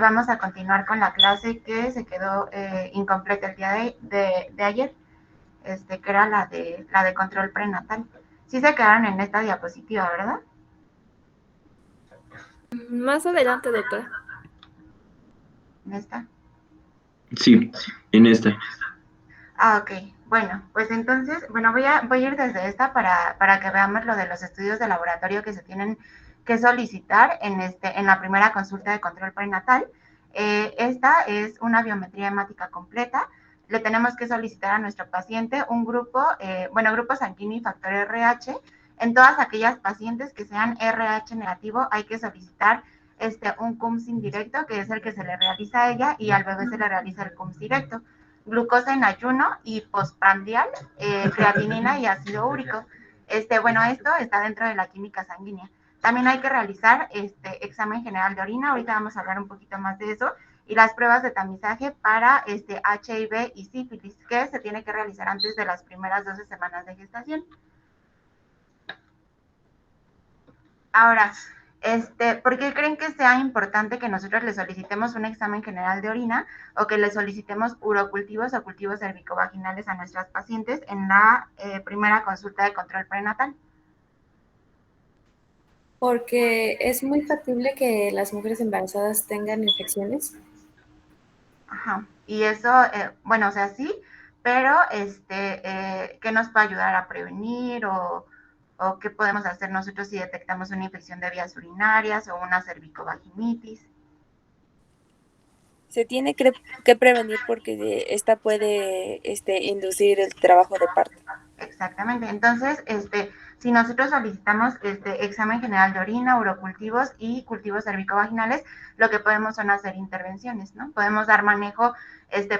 vamos a continuar con la clase que se quedó incompleta el día de ayer, que era la de control prenatal. Sí se quedaron en esta diapositiva, ¿verdad? Más adelante, doctora. ¿En esta? Sí, en esta. Ok. Bueno, pues entonces, bueno, voy a ir desde esta para que veamos lo de los estudios de laboratorio que se tienen que solicitar en la primera consulta de control prenatal. Esta es una biometría hemática completa. Le tenemos que solicitar a nuestro paciente un grupo, grupo sanguíneo y factor RH. En todas aquellas pacientes que sean RH negativo, hay que solicitar un CUMS indirecto, que es el que se le realiza a ella, y al bebé se le realiza el CUMS directo. Glucosa en ayuno y postprandial, creatinina y ácido úrico. Esto está dentro de la química sanguínea. También hay que realizar examen general de orina, ahorita vamos a hablar un poquito más de eso, y las pruebas de tamizaje para HIV y sífilis, que se tiene que realizar antes de las primeras 12 semanas de gestación. Ahora, ¿por qué creen que sea importante que nosotros le solicitemos un examen general de orina o que le solicitemos urocultivos o cultivos cervicovaginales a nuestras pacientes en la primera consulta de control prenatal? Porque es muy factible que las mujeres embarazadas tengan infecciones. Ajá. Y eso, bueno, o sea, sí, pero ¿qué nos puede ayudar a prevenir o qué podemos hacer nosotros si detectamos una infección de vías urinarias o una cervicovaginitis? Se tiene que prevenir porque esta puede inducir el trabajo de parto. Exactamente. Entonces, si nosotros solicitamos examen general de orina, urocultivos y cultivos cervicovaginales, lo que podemos son hacer intervenciones, ¿no? Podemos dar manejo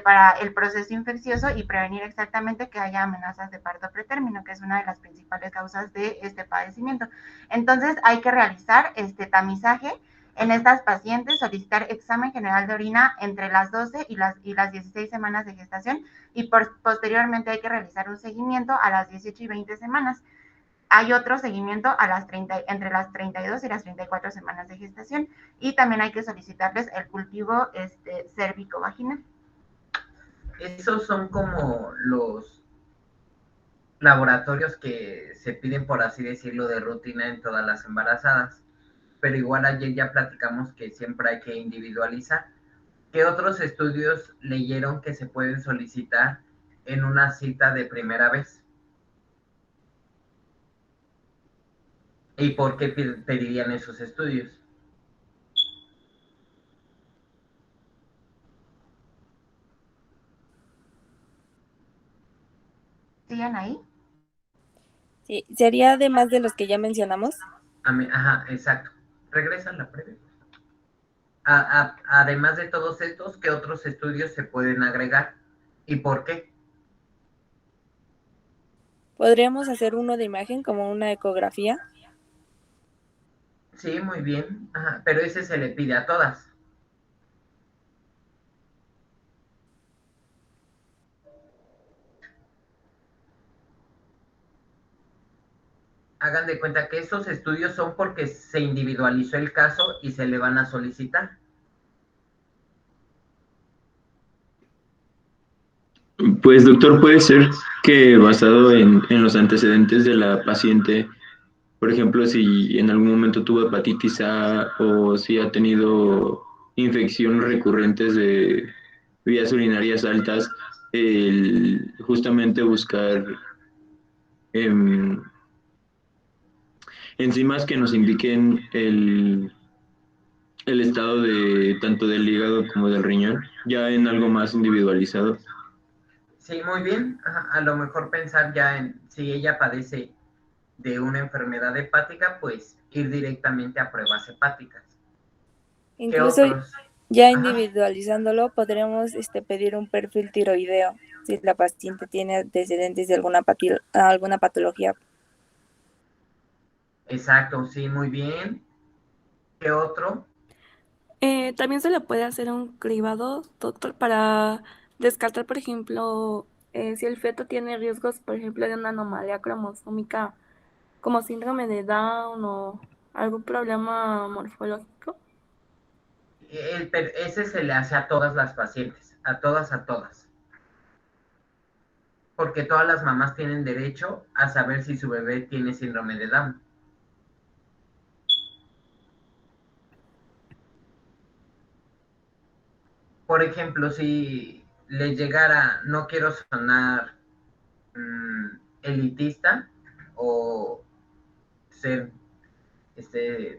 para el proceso infeccioso y prevenir exactamente que haya amenazas de parto pretérmino, que es una de las principales causas de este padecimiento. Entonces, hay que realizar tamizaje en estas pacientes, solicitar examen general de orina entre las 12 y las 16 semanas de gestación, y posteriormente hay que realizar un seguimiento a las 18 y 20 semanas. Hay otro seguimiento entre las 32 y las 34 semanas de gestación, y también hay que solicitarles el cultivo cérvico-vaginal. Esos son como los laboratorios que se piden, por así decirlo, de rutina en todas las embarazadas. Pero igual ayer ya platicamos que siempre hay que individualizar. ¿Qué otros estudios leyeron que se pueden solicitar en una cita de primera vez? ¿Y por qué pedirían esos estudios? ¿Siguen ahí? Sí, sería además de los que ya mencionamos. Ajá, exacto. Regresa la pregunta. Además de todos estos, ¿qué otros estudios se pueden agregar? ¿Y por qué? Podríamos hacer uno de imagen como una ecografía. Sí, muy bien. Ajá, pero ese se le pide a todas. Hagan de cuenta que esos estudios son porque se individualizó el caso y se le van a solicitar. Pues doctor, puede ser que basado en los antecedentes de la paciente, por ejemplo, si en algún momento tuvo hepatitis A o si ha tenido infecciones recurrentes de vías urinarias altas, justamente buscar em, enzimas que nos indiquen el estado de tanto del hígado como del riñón, ya en algo más individualizado. Sí, muy bien. Ajá, a lo mejor pensar ya en si ella padece de una enfermedad hepática, pues ir directamente a pruebas hepáticas. ¿Qué Incluso otros? ya Ajá, individualizándolo, podríamos pedir un perfil tiroideo si la paciente tiene antecedentes de alguna patología. exacto, sí, muy bien. ¿Qué otro? También se le puede hacer un cribado, doctor, para descartar, por ejemplo, si el feto tiene riesgos, por ejemplo, de una anomalía cromosómica como síndrome de Down o algún problema morfológico. ese se le hace a todas las pacientes, a todas, porque todas las mamás tienen derecho a saber si su bebé tiene síndrome de Down. Por ejemplo, si le llegara, no quiero sonar elitista o ser,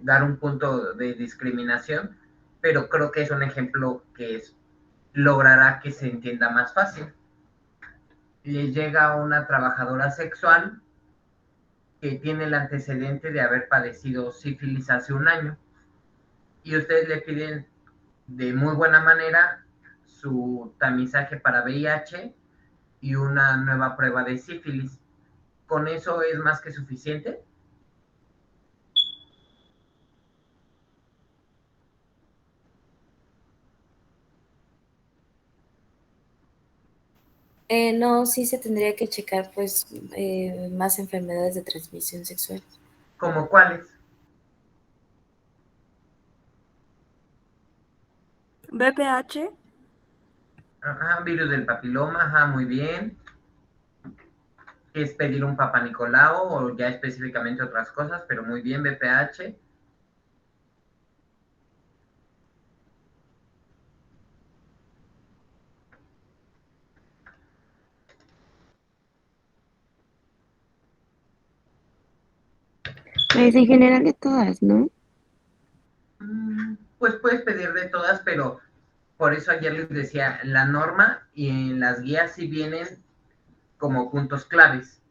dar un punto de discriminación, pero creo que es un ejemplo que logrará que se entienda más fácil. Le llega una trabajadora sexual que tiene el antecedente de haber padecido sífilis hace un año y ustedes le piden de muy buena manera su tamizaje para VIH y una nueva prueba de sífilis. ¿Con eso es más que suficiente? No, sí se tendría que checar pues más enfermedades de transmisión sexual. ¿Cómo cuáles? BPH, Ajá, virus del papiloma, ajá, muy bien. Es pedir un Papa Nicolau o ya específicamente otras cosas, pero muy bien, BPH. Pues en general de todas, ¿no? Pues puedes pedir de todas, pero por eso ayer les decía, la norma y en las guías sí vienen como puntos claves,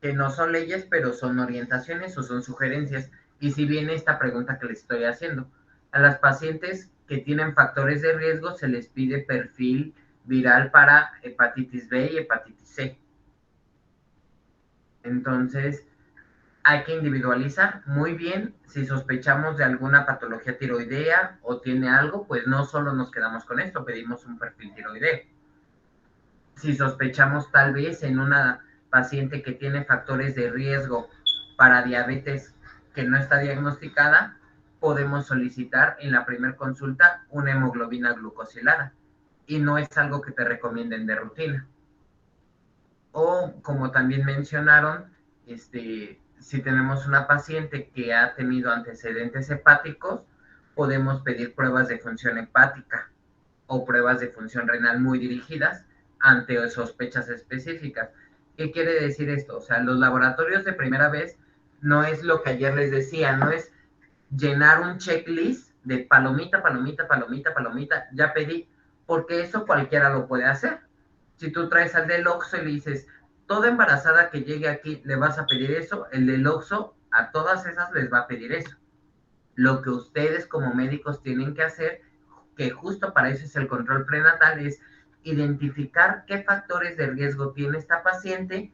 que no son leyes, pero son orientaciones o son sugerencias. Y si viene esta pregunta que les estoy haciendo, a las pacientes que tienen factores de riesgo se les pide perfil viral para hepatitis B y hepatitis C. Entonces, hay que individualizar muy bien. Si sospechamos de alguna patología tiroidea o tiene algo, pues no solo nos quedamos con esto, pedimos un perfil tiroideo. Si sospechamos tal vez en una paciente que tiene factores de riesgo para diabetes que no está diagnosticada, podemos solicitar en la primera consulta una hemoglobina glucosilada y no es algo que te recomienden de rutina. O como también mencionaron, si tenemos una paciente que ha tenido antecedentes hepáticos, podemos pedir pruebas de función hepática o pruebas de función renal muy dirigidas ante sospechas específicas. ¿Qué quiere decir esto? O sea, los laboratorios de primera vez no es lo que ayer les decía, no es llenar un checklist de palomita, palomita, palomita, palomita, ya pedí, porque eso cualquiera lo puede hacer. Si tú traes al del Oxxo y le dices, toda embarazada que llegue aquí le vas a pedir eso, el del Oxxo a todas esas les va a pedir eso. Lo que ustedes como médicos tienen que hacer, que justo para eso es el control prenatal, es identificar qué factores de riesgo tiene esta paciente,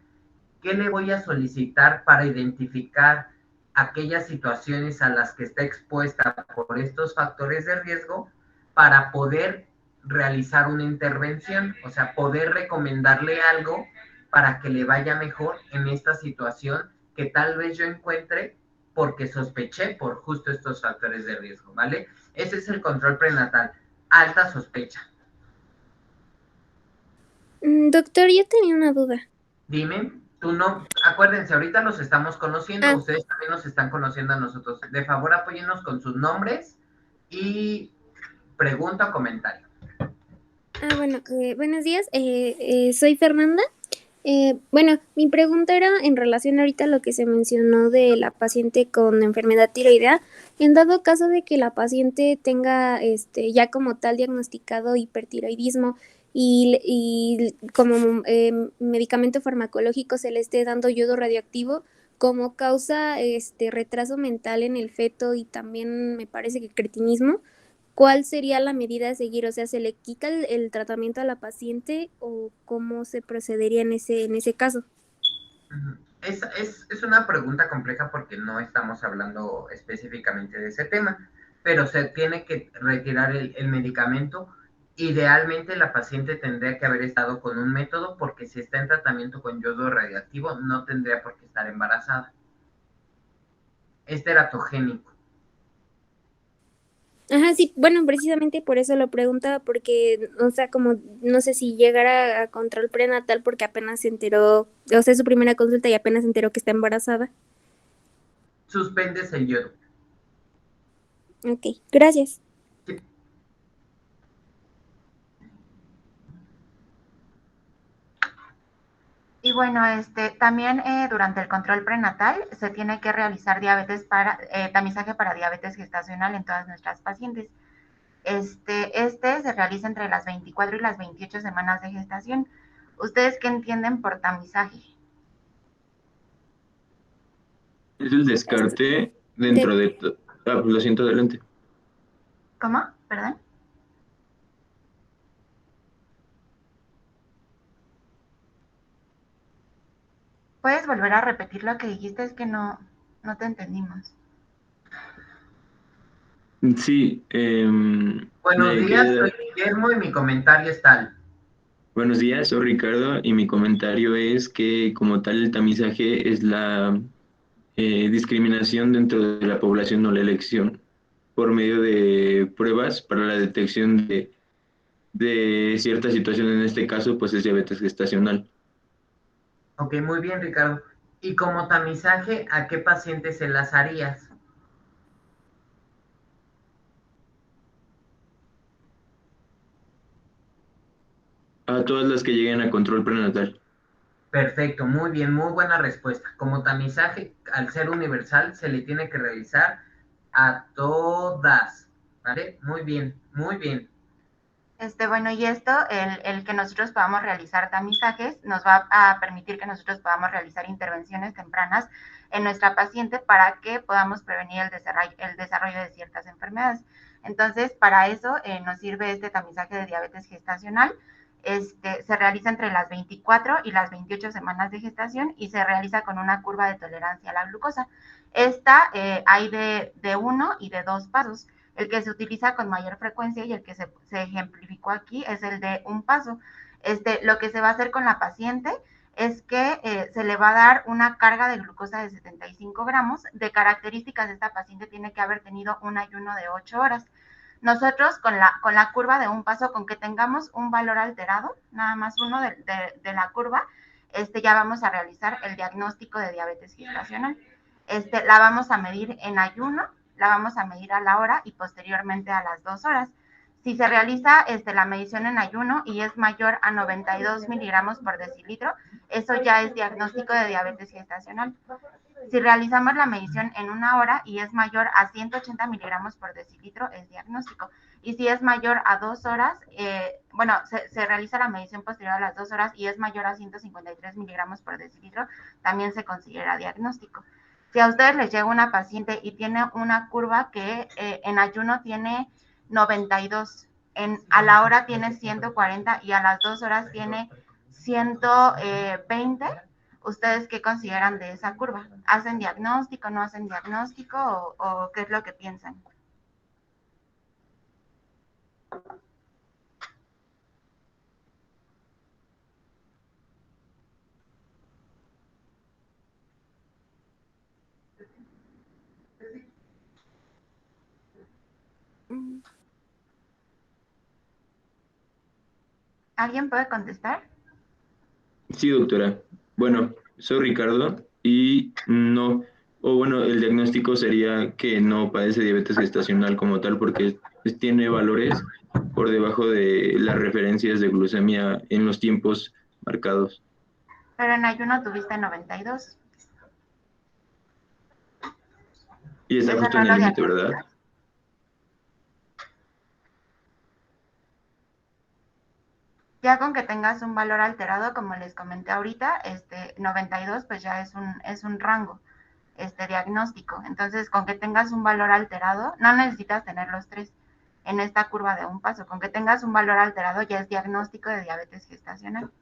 qué le voy a solicitar para identificar aquellas situaciones a las que está expuesta por estos factores de riesgo para poder realizar una intervención, o sea, poder recomendarle algo para que le vaya mejor en esta situación que tal vez yo encuentre porque sospeché por justo estos factores de riesgo, ¿vale? Ese es el control prenatal, alta sospecha. Doctor, yo tenía una duda. Dime, tú no, acuérdense, ahorita los estamos conociendo, ustedes también nos están conociendo a nosotros. De favor, apóyennos con sus nombres y pregunta o comentario. Bueno, buenos días, soy Fernanda. Bueno, mi pregunta era en relación ahorita a lo que se mencionó de la paciente con enfermedad tiroidea. En dado caso de que la paciente tenga ya como tal diagnosticado hipertiroidismo y como medicamento farmacológico se le esté dando yodo radioactivo, como causa retraso mental en el feto y también me parece que cretinismo, ¿cuál sería la medida a seguir? O sea, ¿se le quita el tratamiento a la paciente o cómo se procedería en ese caso? Es una pregunta compleja porque no estamos hablando específicamente de ese tema, pero se tiene que retirar el medicamento. Idealmente la paciente tendría que haber estado con un método porque si está en tratamiento con yodo radiactivo no tendría por qué estar embarazada. Es teratogénico. Ajá, sí, bueno, precisamente por eso lo preguntaba, porque, o sea, como no sé si llegara a control prenatal porque apenas se enteró, o sea, es su primera consulta y apenas se enteró que está embarazada. Suspendes el yodo. Ok, gracias. Sí. Y bueno, también durante el control prenatal se tiene que realizar tamizaje para diabetes gestacional en todas nuestras pacientes. Este se realiza entre las 24 y las 28 semanas de gestación. ¿Ustedes qué entienden por tamizaje? Es el descarte dentro de... lo siento, adelante. ¿Cómo? ¿Perdón? ¿Puedes volver a repetir lo que dijiste? Es que no te entendimos. Sí, Buenos me días, queda... soy Guillermo y mi comentario es tal. Buenos días, soy Ricardo y mi comentario es que como tal el tamizaje es la discriminación dentro de la población o la elección por medio de pruebas para la detección de cierta situación, en este caso pues es diabetes gestacional. Ok, muy bien, Ricardo. Y como tamizaje, ¿a qué pacientes se las harías? A todas las que lleguen a control prenatal. Perfecto, muy bien, muy buena respuesta. Como tamizaje, al ser universal, se le tiene que realizar a todas, ¿vale? Muy bien, muy bien. Bueno, y el que nosotros podamos realizar tamizajes, nos va a permitir que nosotros podamos realizar intervenciones tempranas en nuestra paciente para que podamos prevenir el desarrollo de ciertas enfermedades. Entonces, para eso nos sirve este tamizaje de diabetes gestacional. Se realiza entre las 24 y las 28 semanas de gestación y se realiza con una curva de tolerancia a la glucosa. Esta hay de 1 y de 2 pasos. El que se utiliza con mayor frecuencia y el que se ejemplificó aquí es el de un paso. Lo que se va a hacer con la paciente es que se le va a dar una carga de glucosa de 75 gramos. De características, esta paciente tiene que haber tenido un ayuno de 8 horas. Nosotros con la curva de un paso, con que tengamos un valor alterado, nada más uno de la curva, ya vamos a realizar el diagnóstico de diabetes gestacional. La vamos a medir en ayuno, la vamos a medir a la hora y posteriormente a las 2 horas. Si se realiza la medición en ayuno y es mayor a 92 miligramos por decilitro, eso ya es diagnóstico de diabetes gestacional. Si realizamos la medición en una hora y es mayor a 180 miligramos por decilitro, es diagnóstico. Y si es mayor a 2 horas, se realiza la medición posterior a las 2 horas y es mayor a 153 miligramos por decilitro, también se considera diagnóstico. Si a ustedes les llega una paciente y tiene una curva que en ayuno tiene 92, a la hora tiene 140 y a las 2 horas tiene 120, ¿ustedes qué consideran de esa curva? ¿Hacen diagnóstico, no hacen diagnóstico o qué es lo que piensan? ¿Alguien puede contestar? Sí, doctora. Bueno, soy Ricardo y no, o bueno, el diagnóstico sería que no padece diabetes gestacional como tal porque tiene valores por debajo de las referencias de glucemia en los tiempos marcados. Pero en ayuno tuviste 92. Y está Eso justo no en el lo límite, ¿verdad? diagnosticas. Ya con que tengas un valor alterado, como les comenté ahorita, 92 pues ya es un rango diagnóstico. Entonces, con que tengas un valor alterado, no necesitas tener los tres en esta curva de un paso. Con que tengas un valor alterado ya es diagnóstico de diabetes gestacional.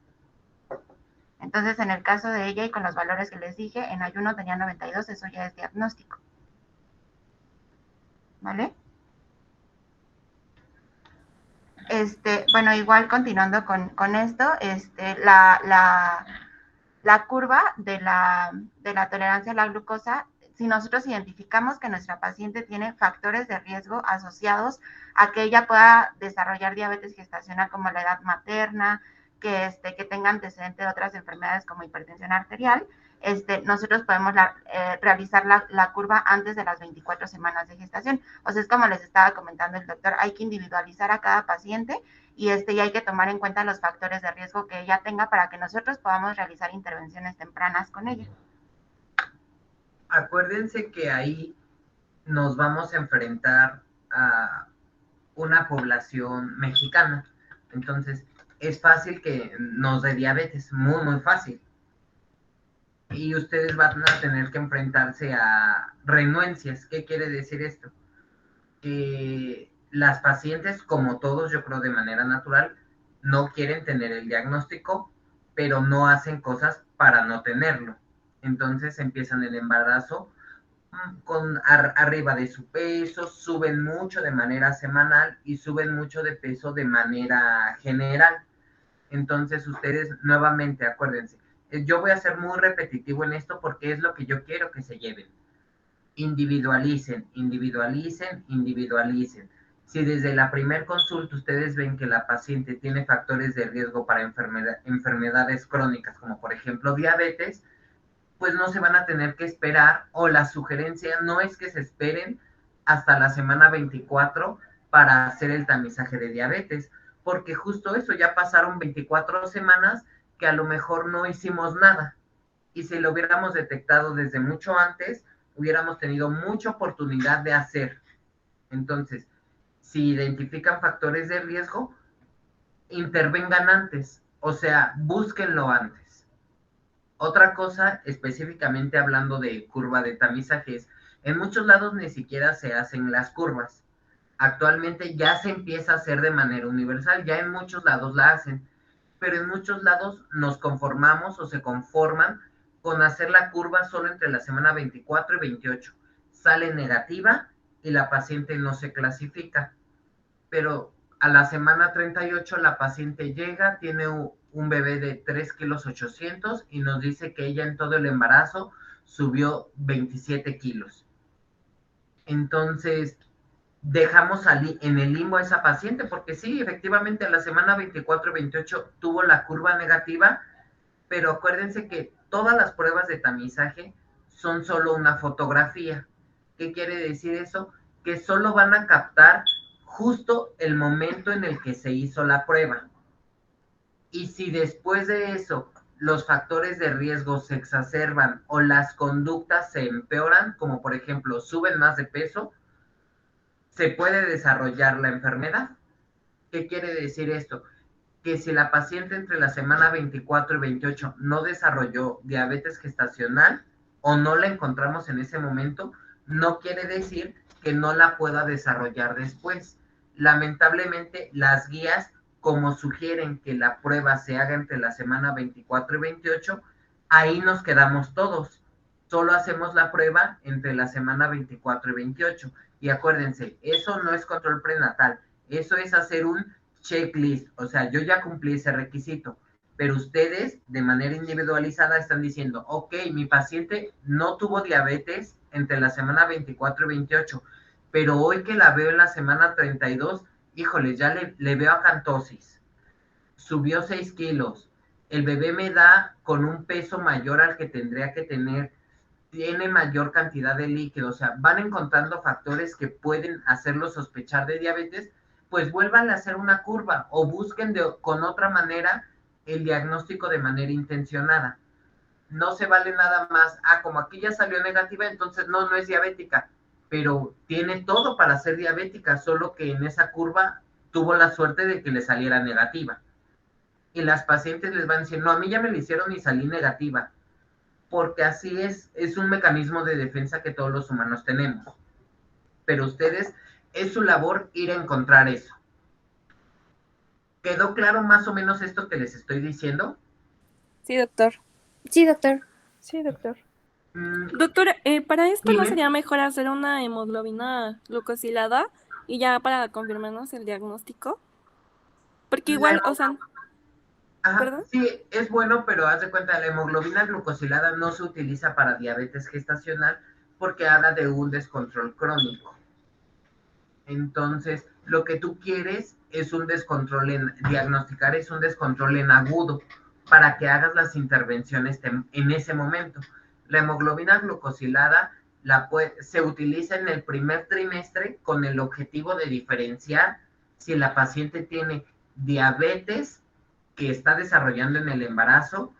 Entonces, en el caso de ella y con los valores que les dije, en ayuno tenía 92, eso ya es diagnóstico. ¿Vale? Bueno, igual continuando con esto, la curva de la tolerancia a la glucosa si nosotros identificamos que nuestra paciente tiene factores de riesgo asociados a que ella pueda desarrollar diabetes gestacional como la edad materna, que tenga antecedente de otras enfermedades como hipertensión arterial, nosotros podemos realizar la curva antes de las 24 semanas de gestación. O sea, es como les estaba comentando el doctor, hay que individualizar a cada paciente y hay que tomar en cuenta los factores de riesgo que ella tenga para que nosotros podamos realizar intervenciones tempranas con ella. Acuérdense que ahí nos vamos a enfrentar a una población mexicana. Entonces, es fácil que nos dé diabetes, muy, muy fácil. Y ustedes van a tener que enfrentarse a renuencias. ¿Qué quiere decir esto? Que las pacientes, como todos, yo creo de manera natural, no quieren tener el diagnóstico, pero no hacen cosas para no tenerlo. Entonces empiezan el embarazo con arriba de su peso, suben mucho de manera semanal y suben mucho de peso de manera general. Entonces ustedes nuevamente, acuérdense, yo voy a ser muy repetitivo en esto porque es lo que yo quiero que se lleven. Individualicen, individualicen, individualicen. Si desde la primer consulta ustedes ven que la paciente tiene factores de riesgo para enfermedades crónicas, como por ejemplo diabetes, pues no se van a tener que esperar, o la sugerencia no es que se esperen hasta la semana 24 para hacer el tamizaje de diabetes, porque justo eso, ya pasaron 24 semanas que a lo mejor no hicimos nada. Y si lo hubiéramos detectado desde mucho antes, hubiéramos tenido mucha oportunidad de hacer. Entonces, si identifican factores de riesgo, intervengan antes, o sea, búsquenlo antes. Otra cosa, específicamente hablando de curva de tamizajes, en muchos lados ni siquiera se hacen las curvas. Actualmente ya se empieza a hacer de manera universal, ya en muchos lados la hacen, pero en muchos lados nos conformamos o se conforman con hacer la curva solo entre la semana 24 y 28. Sale negativa y la paciente no se clasifica, pero a la semana 38 la paciente llega, tiene un bebé de 3 kilos 800 y nos dice que ella en todo el embarazo subió 27 kilos. Entonces, dejamos en el limbo a esa paciente, porque sí, efectivamente a la semana 24 y 28 tuvo la curva negativa, pero acuérdense que todas las pruebas de tamizaje son solo una fotografía. ¿Qué quiere decir eso? Que solo van a captar justo el momento en el que se hizo la prueba. Y si después de eso los factores de riesgo se exacerban o las conductas se empeoran, como por ejemplo suben más de peso, se puede desarrollar la enfermedad. ¿Qué quiere decir esto? Que si la paciente entre la semana 24 y 28 no desarrolló diabetes gestacional o no la encontramos en ese momento, no quiere decir que no la pueda desarrollar después. Lamentablemente, las guías, como sugieren que la prueba se haga entre la semana 24 y 28, ahí nos quedamos todos. Solo hacemos la prueba entre la semana 24 y 28. Y acuérdense, eso no es control prenatal, eso es hacer un checklist, o sea, yo ya cumplí ese requisito, pero ustedes de manera individualizada están diciendo, ok, mi paciente no tuvo diabetes entre la semana 24 y 28, pero hoy que la veo en la semana 32, híjole, ya le veo acantosis, subió 6 kilos, el bebé me da con un peso mayor al que tendría que tener, tiene mayor cantidad de líquido, o sea, van encontrando factores que pueden hacerlo sospechar de diabetes, pues vuelvan a hacer una curva o busquen con otra manera el diagnóstico de manera intencionada. No se vale nada más, como aquí ya salió negativa, entonces no es diabética, pero tiene todo para ser diabética, solo que en esa curva tuvo la suerte de que le saliera negativa. Y las pacientes les van a decir, no, a mí ya me lo hicieron y salí negativa, porque así es un mecanismo de defensa que todos los humanos tenemos. Pero ustedes, es su labor ir a encontrar eso. ¿Quedó claro más o menos esto que les estoy diciendo? Sí, doctor. Sí, doctor. Sí, doctor. Doctor, para esto ¿no dime. sería mejor hacer una hemoglobina glucosilada y ya para confirmarnos el diagnóstico? Porque igual, o sea, Ajá, ¿perdón? sí, es bueno, pero haz de cuenta, la hemoglobina glucosilada no se utiliza para diabetes gestacional porque habla de un descontrol crónico. Entonces, lo que tú quieres es un descontrol diagnosticar es un descontrol en agudo para que hagas las intervenciones en ese momento. La hemoglobina glucosilada se utiliza en el primer trimestre con el objetivo de diferenciar si la paciente tiene diabetes que está desarrollando en el embarazo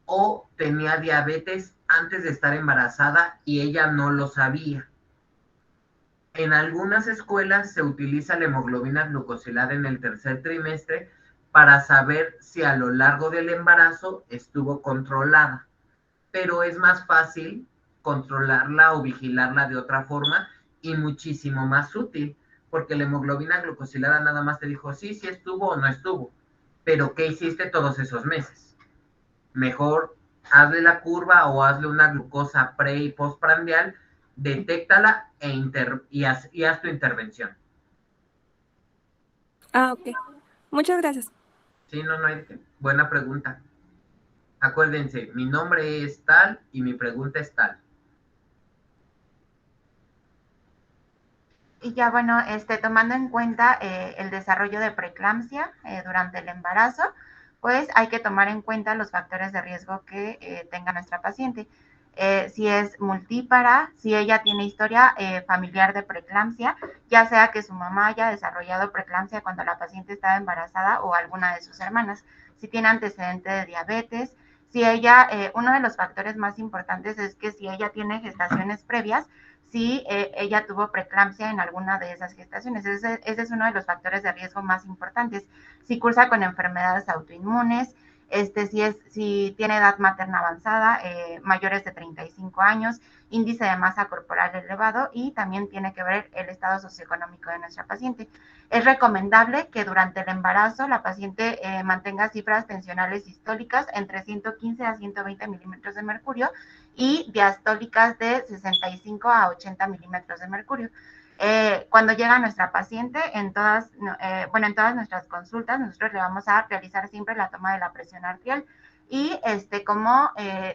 o tenía diabetes antes de estar embarazada y ella no lo sabía. En algunas escuelas se utiliza la hemoglobina glucosilada en el tercer trimestre para saber si a lo largo del embarazo estuvo controlada, pero es más fácil controlarla o vigilarla de otra forma y muchísimo más útil, porque la hemoglobina glucosilada nada más te dijo sí estuvo o no estuvo, pero ¿qué hiciste todos esos meses? Mejor hazle la curva o hazle una glucosa pre y postprandial, detéctala y haz tu intervención. Ok. Muchas gracias. Sí, no hay de qué. Buena pregunta. Acuérdense, mi nombre es tal y mi pregunta es tal. Y ya bueno, tomando en cuenta el desarrollo de preeclampsia durante el embarazo, pues hay que tomar en cuenta los factores de riesgo que tenga nuestra paciente. Si es multípara, si ella tiene historia familiar de preeclampsia, ya sea que su mamá haya desarrollado preeclampsia cuando la paciente estaba embarazada o alguna de sus hermanas, si tiene antecedente de diabetes, si ella, uno de los factores más importantes es que si ella tiene gestaciones previas, si ella tuvo preeclampsia en alguna de esas gestaciones. Ese es uno de los factores de riesgo más importantes. Si cursa con enfermedades autoinmunes, si tiene edad materna avanzada, mayores de 35 años, índice de masa corporal elevado y también tiene que ver el estado socioeconómico de nuestra paciente. Es recomendable que durante el embarazo la paciente mantenga cifras tensionales sistólicas entre 115 a 120 milímetros de mercurio y diastólicas de 65 a 80 milímetros de mercurio. Cuando llega nuestra paciente, en todas nuestras consultas, nosotros le vamos a realizar siempre la toma de la presión arterial y como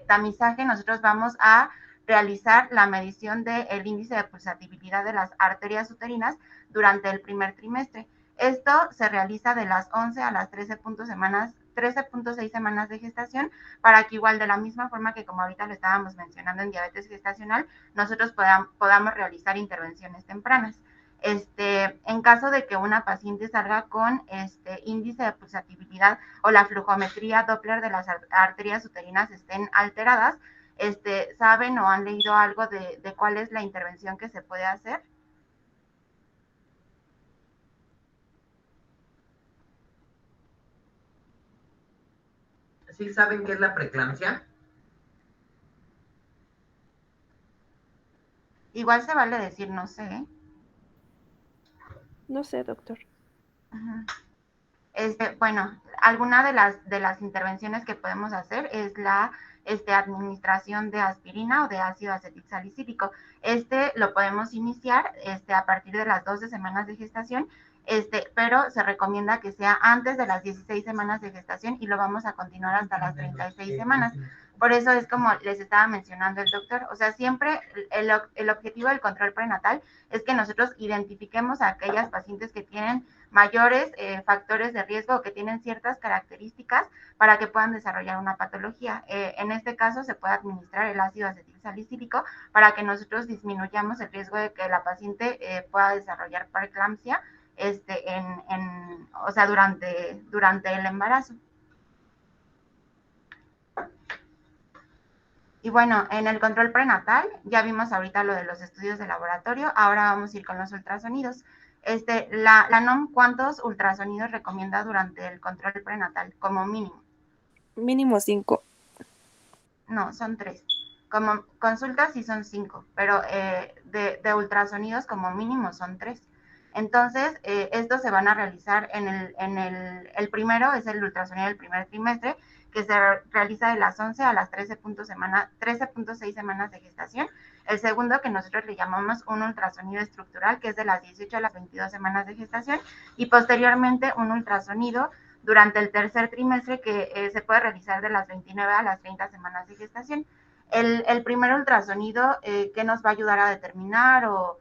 tamizaje nosotros vamos a realizar la medición del índice de pulsatividad de las arterias uterinas durante el primer trimestre. Esto se realiza de las 11 a las 13.6 semanas de gestación para que igual de la misma forma que como ahorita lo estábamos mencionando en diabetes gestacional, nosotros podamos realizar intervenciones tempranas. En caso de que una paciente salga con índice de pulsatividad o la flujometría Doppler de las arterias uterinas estén alteradas, ¿saben o han leído algo de cuál es la intervención que se puede hacer? ¿Sí saben qué es la preeclampsia? Igual se vale decir no sé, ¿eh? No sé, doctor. Ajá. Bueno, alguna de las intervenciones que podemos hacer es la administración de aspirina o de ácido acetilsalicílico. Lo podemos iniciar a partir de las 12 semanas de gestación, pero se recomienda que sea antes de las 16 semanas de gestación y lo vamos a continuar hasta las 36 semanas. Por eso es como les estaba mencionando el doctor, o sea, siempre el objetivo del control prenatal es que nosotros identifiquemos a aquellas pacientes que tienen mayores factores de riesgo o que tienen ciertas características para que puedan desarrollar una patología. En este caso se puede administrar el ácido acetilsalicílico para que nosotros disminuyamos el riesgo de que la paciente pueda desarrollar preeclampsia durante el embarazo. Y bueno, en el control prenatal, ya vimos ahorita lo de los estudios de laboratorio, ahora vamos a ir con los ultrasonidos. La NOM, ¿cuántos ultrasonidos recomienda durante el control prenatal como mínimo? Mínimo 5. No, son 3. Como consultas sí son 5, pero de ultrasonidos como mínimo son 3. Entonces, estos se van a realizar el primero es el ultrasonido del primer trimestre, que se realiza de las 11 a las 13.6 semanas de gestación. El segundo, que nosotros le llamamos un ultrasonido estructural, que es de las 18 a las 22 semanas de gestación, y posteriormente un ultrasonido durante el tercer trimestre, que se puede realizar de las 29 a las 30 semanas de gestación. El primer ultrasonido, ¿qué nos va a ayudar a determinar o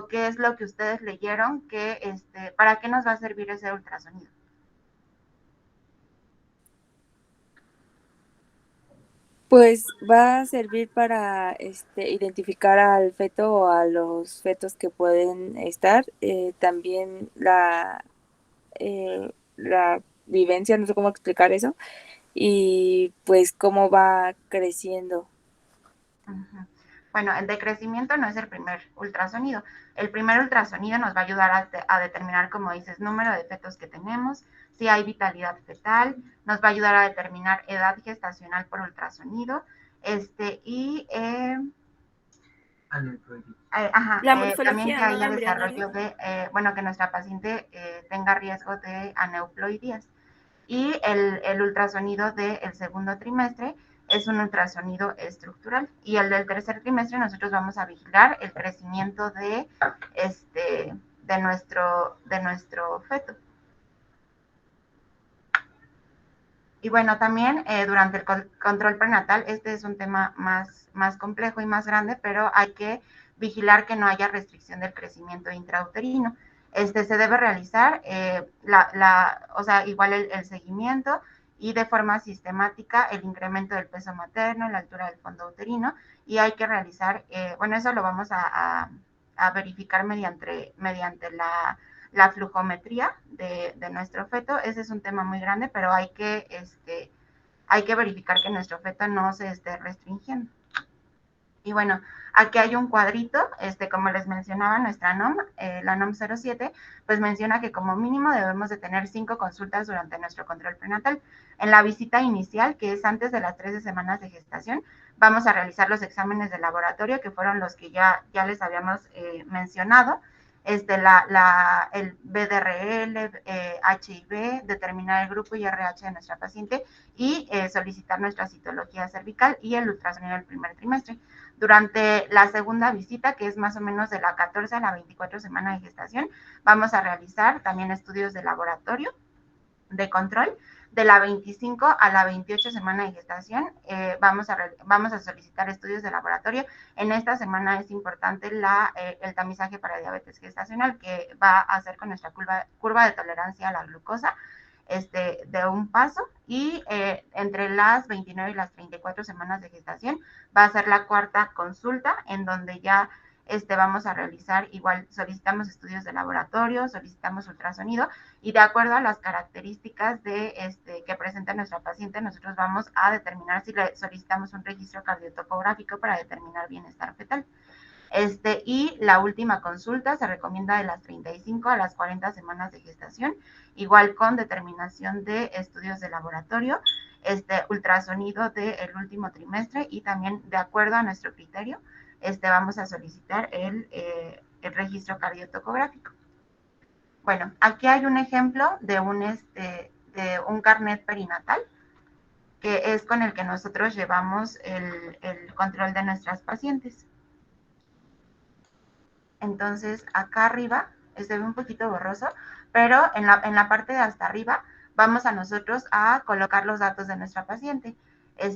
qué es lo que ustedes leyeron? ¿Para qué nos va a servir ese ultrasonido? Pues va a servir para identificar al feto o a los fetos que pueden estar. También la vivencia, no sé cómo explicar eso, y pues cómo va creciendo. Ujú. Bueno, el de crecimiento no es el primer ultrasonido. El primer ultrasonido nos va a ayudar a determinar, como dices, número de fetos que tenemos, si hay vitalidad fetal, nos va a ayudar a determinar edad gestacional por ultrasonido, y La también que morfología, ¿no? haya Embrionaria. desarrollo que nuestra paciente tenga riesgo de aneuploidías. Y el ultrasonido del segundo trimestre es un ultrasonido estructural. Y el del tercer trimestre nosotros vamos a vigilar el crecimiento de nuestro feto. Y bueno, también durante el control prenatal, este es un tema más complejo y más grande, pero hay que vigilar que no haya restricción del crecimiento intrauterino. Se debe realizar igual el seguimiento y de forma sistemática el incremento del peso materno, la altura del fondo uterino, y hay que realizar, eso lo vamos a verificar mediante la flujometría de nuestro feto. Ese es un tema muy grande, pero hay que verificar que nuestro feto no se esté restringiendo. Y bueno, aquí hay un cuadrito, como les mencionaba, nuestra NOM, la NOM 07, pues menciona que como mínimo debemos de tener 5 consultas durante nuestro control prenatal. En la visita inicial, que es antes de las 13 semanas de gestación, vamos a realizar los exámenes de laboratorio, que fueron los que ya les habíamos mencionado, el BDRL, HIV, determinar el grupo y RH de nuestra paciente y solicitar nuestra citología cervical y el ultrasonido del primer trimestre. Durante la segunda visita, que es más o menos de la 14 a la 24 semana de gestación, vamos a realizar también estudios de laboratorio de control. De la 25 a la 28 semana de gestación, vamos a solicitar estudios de laboratorio. En esta semana es importante el tamizaje para diabetes gestacional, que va a hacer con nuestra curva de tolerancia a la glucosa, de un paso, y entre las 29 y las 34 semanas de gestación va a ser la cuarta consulta, en donde ya vamos a realizar, igual solicitamos estudios de laboratorio, solicitamos ultrasonido, y de acuerdo a las características que presenta nuestra paciente, nosotros vamos a determinar si le solicitamos un registro cardiotocográfico para determinar bienestar fetal. Y la última consulta se recomienda de las 35 a las 40 semanas de gestación, igual con determinación de estudios de laboratorio, ultrasonido del último trimestre, y también de acuerdo a nuestro criterio, vamos a solicitar el registro cardiotocográfico. Bueno, aquí hay un ejemplo de un carnet perinatal, que es con el que nosotros llevamos el control de nuestras pacientes. Entonces, acá arriba, se ve un poquito borroso, pero en la parte de hasta arriba vamos a nosotros a colocar los datos de nuestra paciente.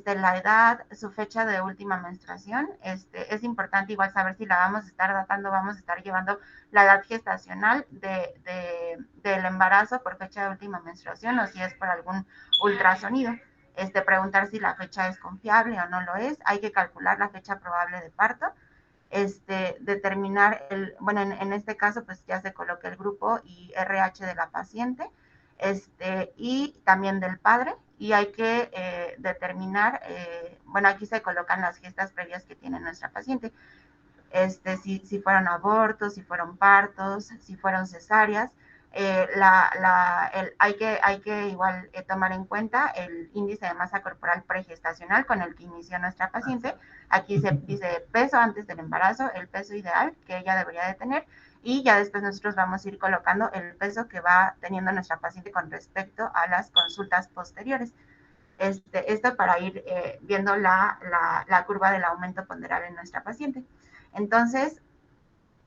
La edad, su fecha de última menstruación. Es importante igual saber si la vamos a estar datando, vamos a estar llevando la edad gestacional del embarazo por fecha de última menstruación, o si es por algún ultrasonido. Preguntar si la fecha es confiable o no lo es. Hay que calcular la fecha probable de parto. Determinar en este caso pues ya se coloca el grupo y RH de la paciente, y también del padre, y hay que determinar, aquí se colocan las gestas previas que tiene nuestra paciente, si fueron abortos, si fueron partos, si fueron cesáreas. Hay que igual tomar en cuenta el índice de masa corporal pregestacional con el que inició nuestra paciente. Aquí se dice peso antes del embarazo, el peso ideal que ella debería de tener, y ya después nosotros vamos a ir colocando el peso que va teniendo nuestra paciente con respecto a las consultas posteriores. Esto para ir viendo la curva del aumento ponderal en nuestra paciente. Entonces,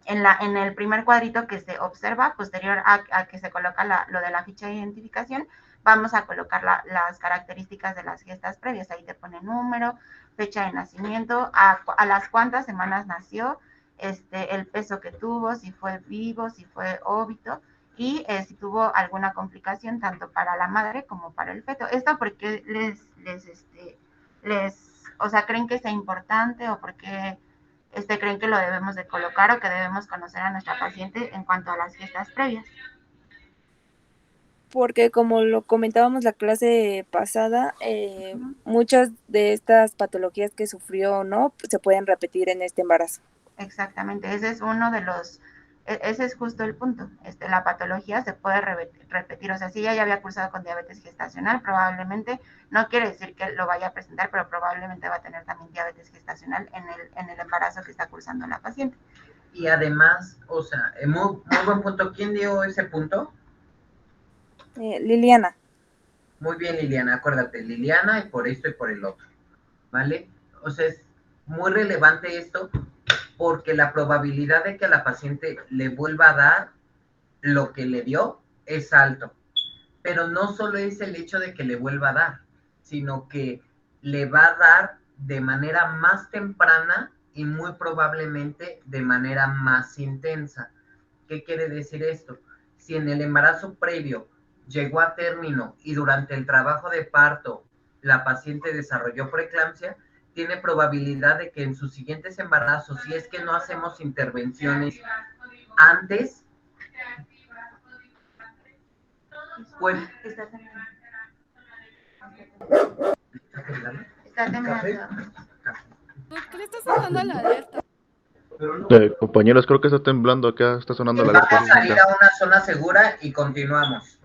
en el primer cuadrito que se observa, posterior a que se coloca lo de la ficha de identificación, vamos a colocar las características de las gestas previas. Ahí te pone número, fecha de nacimiento, a las cuántas semanas nació, el peso que tuvo, si fue vivo, si fue óbito, y si tuvo alguna complicación tanto para la madre como para el feto. Esto porque o sea, creen que sea importante o porque creen que lo debemos de colocar o que debemos conocer a nuestra paciente en cuanto a las gestas previas. Porque como lo comentábamos la clase pasada, muchas de estas patologías que sufrió o no se pueden repetir en este embarazo. Exactamente, ese es justo el punto. La patología se puede repetir, o sea, si ella ya había cursado con diabetes gestacional, probablemente, no quiere decir que lo vaya a presentar, pero probablemente va a tener también diabetes gestacional en el embarazo que está cursando la paciente. Y además, o sea, muy buen punto. ¿Quién dio ese punto? Liliana. Muy bien, Liliana, acuérdate, Liliana, y por esto y por el otro, ¿vale? O sea, es muy relevante esto porque la probabilidad de que a la paciente le vuelva a dar lo que le dio es alto. Pero no solo es el hecho de que le vuelva a dar, sino que le va a dar de manera más temprana y muy probablemente de manera más intensa. ¿Qué quiere decir esto? Si en el embarazo previo llegó a término y durante el trabajo de parto la paciente desarrolló preeclampsia, tiene probabilidad de que en sus siguientes embarazos, si es que no hacemos intervenciones antes, pues... ¿Está temblando? ¿Por qué está sonando la alerta? Compañeros, creo que está temblando acá, está sonando la alerta. Vamos a ir a una zona segura y continuamos.